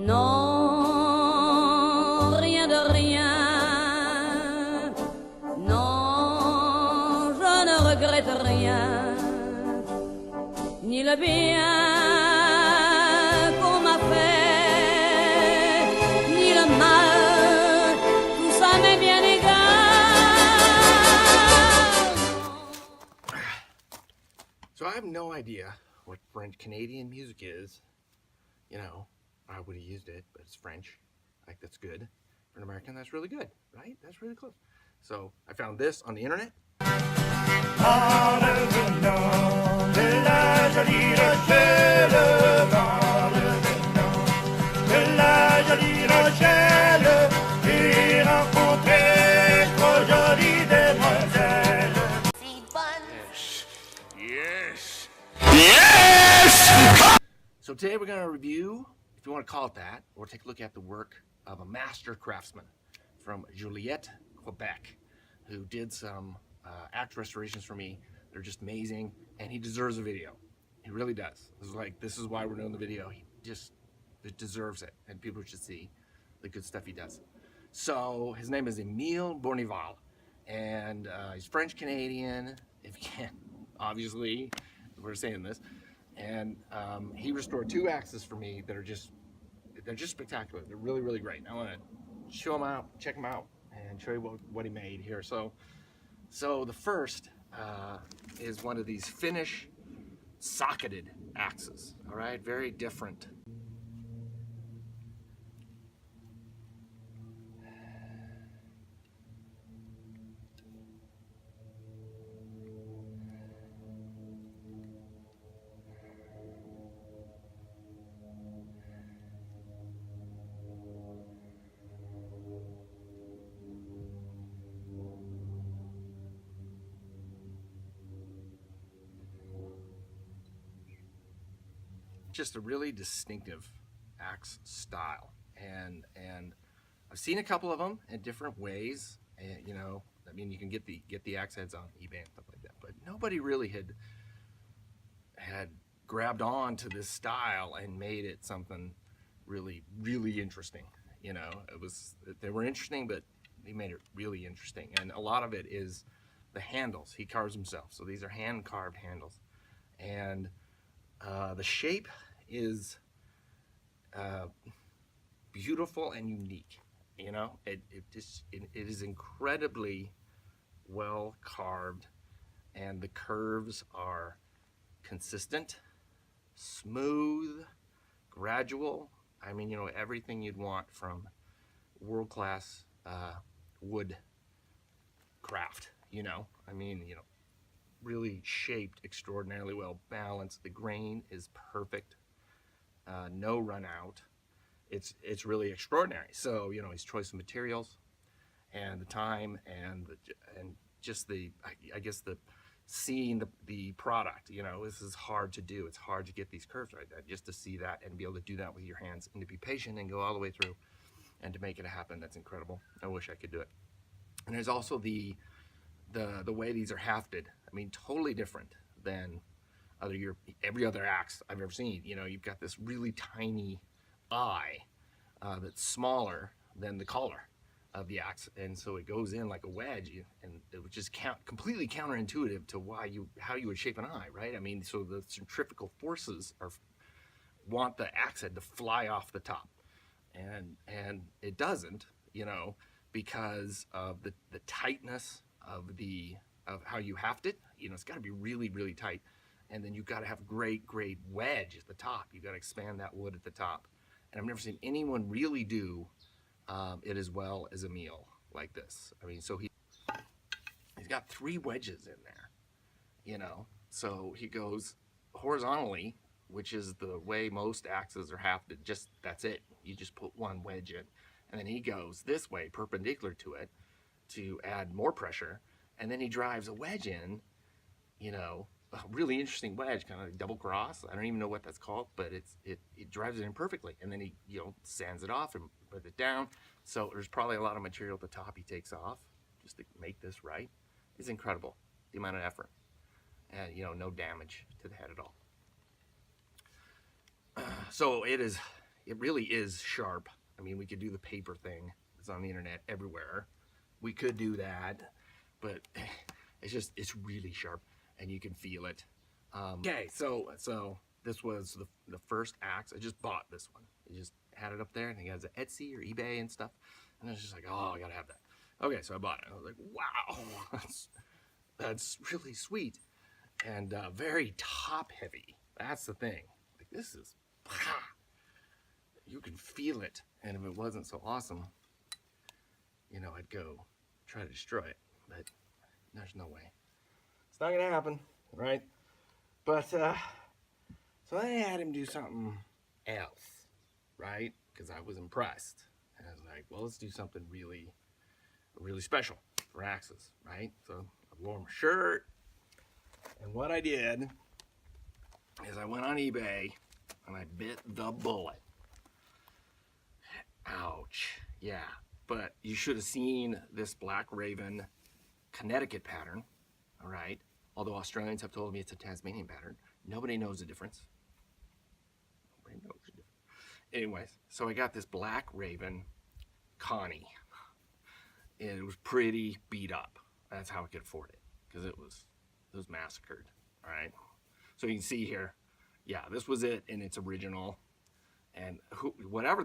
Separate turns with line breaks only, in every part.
Non, rien de rien. Non, je ne regrette rien. Ni le bien qu'on m'a fait, ni le mal, tout ça m'est bien égal.
So I have no idea what French Canadian music is. You know, I would have used it, but it's French. Like, that's good. For an American, that's really good, right? That's really close. So I found this on the internet. Yes. Yes! So today we're going to review, if you want to call it that, or take a look at the work of a master craftsman from Joliette, Quebec, who did some axe restorations for me. They're just amazing, and he deserves a video. He really does. This is why we're doing the video. He just deserves it, and people should see the good stuff he does. So his name is EMile Bournival, and he's French Canadian. If you can, obviously, we're saying this. And he restored 2 axes for me that are just spectacular. They're really, really great. I want to show them out, check them out, and show you what he made here. So the first is one of these Finnish socketed axes. All right, very different. Just a really distinctive axe style, and I've seen a couple of them in different ways. And, you know, I mean, you can get the axe heads on eBay and stuff like that, but nobody really had grabbed on to this style and made it something really, really interesting. You know, they were interesting, but he made it really interesting. And a lot of it is the handles he carves himself. So these are hand carved handles, and the shape is beautiful and unique. You know, it is incredibly well carved, and the curves are consistent, smooth, gradual. I mean, you know, everything you'd want from world-class wood craft. You know, I mean, you know, really shaped, extraordinarily well balanced. The grain is perfect, no run out. It's really extraordinary. So, you know, his choice of materials and the time and just I guess seeing the product. You know, this is hard to do. It's hard to get these curves right. Just to see that and be able to do that with your hands, and to be patient and go all the way through and to make it happen, that's incredible. I wish I could do it. And there's also the way these are hafted. I mean, totally different than every other axe I've ever seen. You know, you've got this really tiny eye that's smaller than the collar of the axe, and so it goes in like a wedge, and it would just completely counterintuitive to how you would shape an eye, right? I mean, so the centrifugal forces want the axe head to fly off the top, and it doesn't, you know, because of the tightness of how you haft it. You know, it's got to be really, really tight, and then you've got to have great wedge at the top. You've got to expand that wood at the top, and I've never seen anyone really do it as well as EMile like this. I mean, so he's got 3 wedges in there, you know. So he goes horizontally, which is the way most axes are hafted. Just that's it. You just put 1 wedge in, and then he goes this way, perpendicular to it, to add more pressure, and then he drives a wedge in, you know, a really interesting wedge, kind of double cross. I don't even know what that's called, but it drives it in perfectly, and then he, you know, sands it off and puts it down. So there's probably a lot of material at the top he takes off just to make this right. It's incredible, the amount of effort, and, you know, no damage to the head at all. So it is it really is sharp. I mean, we could do the paper thing. It's on the internet everywhere. We could do that, but it's really sharp, and you can feel it. Okay, so this was the first axe. I just bought this one. I just had it up there, and it has an Etsy or eBay and stuff, and I was just like, oh, I gotta have that. Okay, so I bought it. I was like, wow, that's really sweet, and very top heavy. That's the thing. Like, this is, you can feel it, and if it wasn't so awesome, you know, I'd go try to destroy it, but there's no way. It's not gonna happen, right? But so I had him do something else, right? Because I was impressed, and I was like, well, let's do something really, really special for axes, right? So I wore my shirt, and what I did is I went on eBay and I bit the bullet. Ouch, yeah. But you should have seen this Black Raven Connecticut pattern, all right? Although Australians have told me it's a Tasmanian pattern. Nobody knows the difference. Nobody knows the difference. Anyways, so I got this Black Raven Connie. And it was pretty beat up. That's how I could afford it, because it was massacred, all right? So you can see here, yeah, this was it in its original. And whoever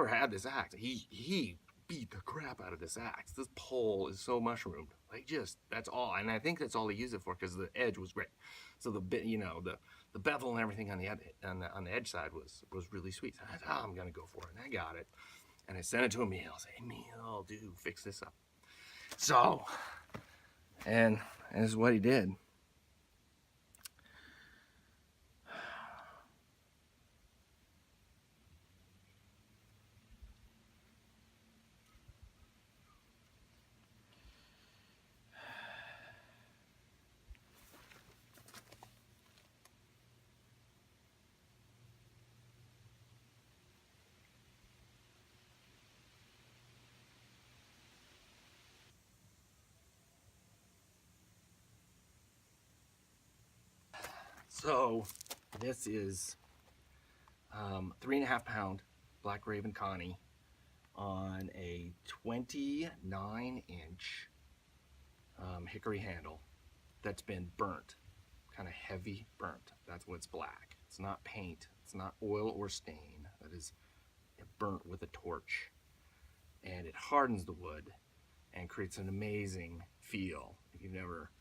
had this axe, he beat the crap out of this axe. This pole is so mushroomed, like, just, that's all. And I think that's all he used it for, because the edge was great. So the bit, you know, the bevel and everything on the edge side was really sweet. So I thought, oh, I'm gonna go for it, and I got it. And I sent it to Emile. I said, Emile, dude, fix this up. So, and this is what he did. So this is 3.5 pound Black Raven Connie on a 29-inch hickory handle that's been burnt, kind of heavy burnt. That's what's black. It's not paint, it's not oil or stain. That is burnt with a torch, and it hardens the wood and creates an amazing feel. If you've never,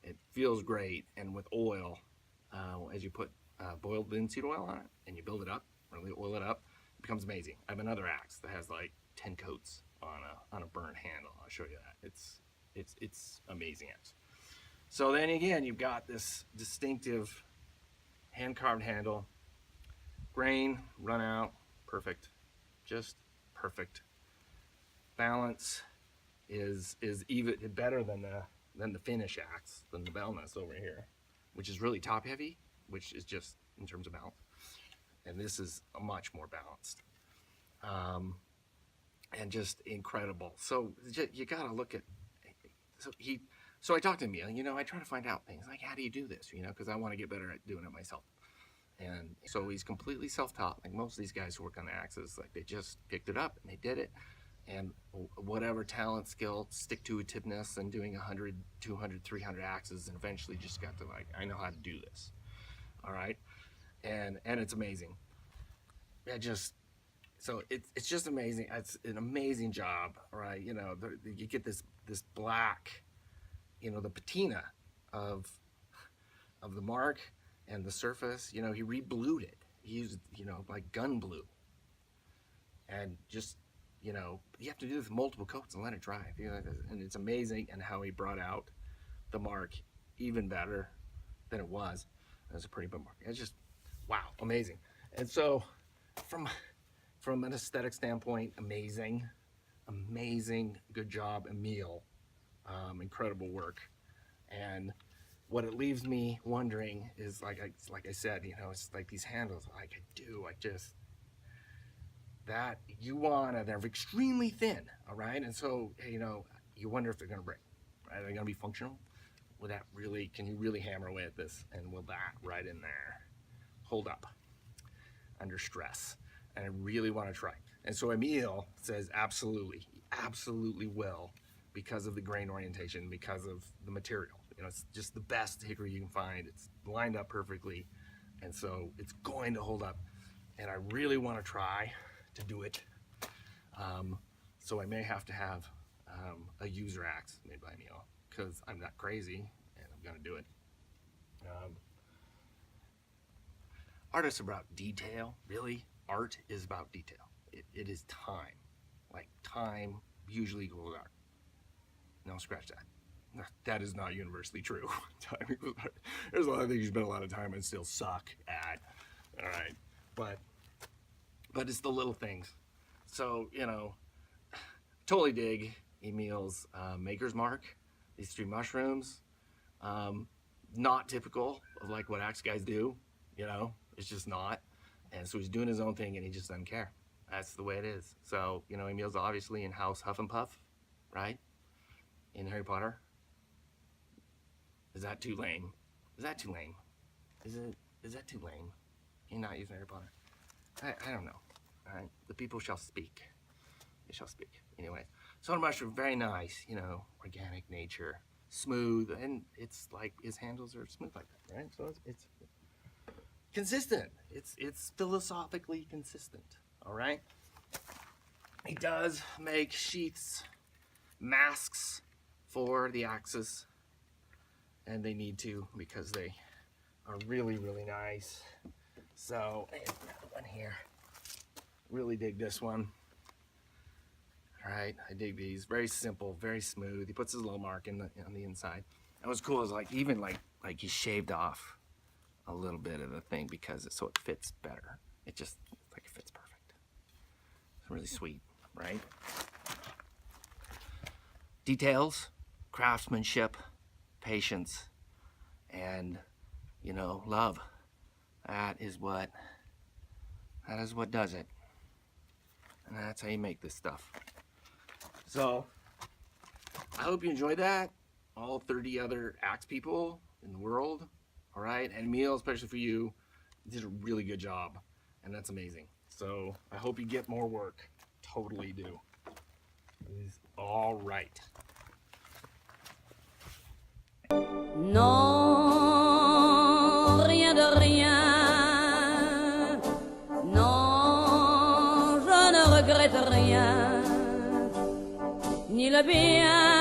it feels great. And with oil, as you put boiled linseed oil on it and you build it up, really oil it up, it becomes amazing. I have another axe that has like 10 coats on a burnt handle. I'll show you that. It's amazing axe. So then again, you've got this distinctive hand carved handle, grain, run out, perfect, just perfect. Balance is even better than the finish axe, than the Belness over here, which is really top heavy, which is just in terms of balance. And this is much more balanced, and just incredible. So you gotta look at, so I talked to him, you know, I try to find out things like, how do you do this, you know, because I want to get better at doing it myself. And so he's completely self-taught. Like most of these guys who work on the axes, like they just picked it up and they did it. And whatever talent, skill, stick-to-itiveness, and doing 100, 200, 300 axes, and eventually just got to like, I know how to do this, all right? And it's amazing. So it's just amazing. It's an amazing job, right? You know, you get this black, you know, the patina of the mark and the surface. You know, he re-blued it. He used, you know, like gun blue, and just, you know, you have to do this with multiple coats and let it dry. You know, and it's amazing, and how he brought out the mark even better than it was. It was a pretty big mark. It's just, wow, amazing. And so from an aesthetic standpoint, amazing, good job, Emile. Incredible work. And what it leaves me wondering is, like I said, you know, it's like these handles, like that you want, they're extremely thin, all right? And so, you know, you wonder if they're gonna break, right? Are they gonna be functional? Will that really, can you really hammer away at this? And will that right in there hold up under stress? and I really want to try. And so EMile says absolutely, absolutely will, because of the grain orientation, because of the material. You know, it's just the best hickory you can find. It's lined up perfectly, and so it's going to hold up. And I really want to try to do it. So I may have to have a user axe made by EMile, because I'm not crazy and I'm gonna do it. Art is about detail, really. Art is about detail. It is time. Like, time usually equals art. No, scratch that. That is not universally true. Time equals art. There's a lot of things you spend a lot of time and still suck at. All right, but it's the little things. So, you know, totally dig EMile's maker's mark. These 3 mushrooms, not typical of like what axe guys do. You know, it's just not. And so he's doing his own thing, and he just doesn't care. That's the way it is. So, you know, EMile's obviously in House Huff and Puff, right? In Harry Potter. Is that too lame? Is that too lame? Is that too lame? You're not using Harry Potter. I don't know. All right, the people shall speak. They shall speak. Anyway, soda mushroom, very nice. You know, organic nature, smooth, and it's like his handles are smooth like that, right? So it's consistent. It's philosophically consistent. All right. He does make sheaths, masks for the axes, and they need to, because they are really, really nice. So, and another one here. Really dig this one. All right, I dig these. Very simple, very smooth. He puts his little mark on the inside. And what's cool is like even like he shaved off a little bit of the thing because so it fits better. It just like it fits perfect. It's really sweet, right? Details, craftsmanship, patience, and, you know, love. That is what does it. And that's how you make this stuff. So, I hope you enjoyed that. All 30 other axe people in the world, all right? And EMile, especially for you, did a really good job. And that's amazing. So, I hope you get more work. Totally do. It is all right.
Non, rien de rien. Non, je ne regrette rien. Ni le bien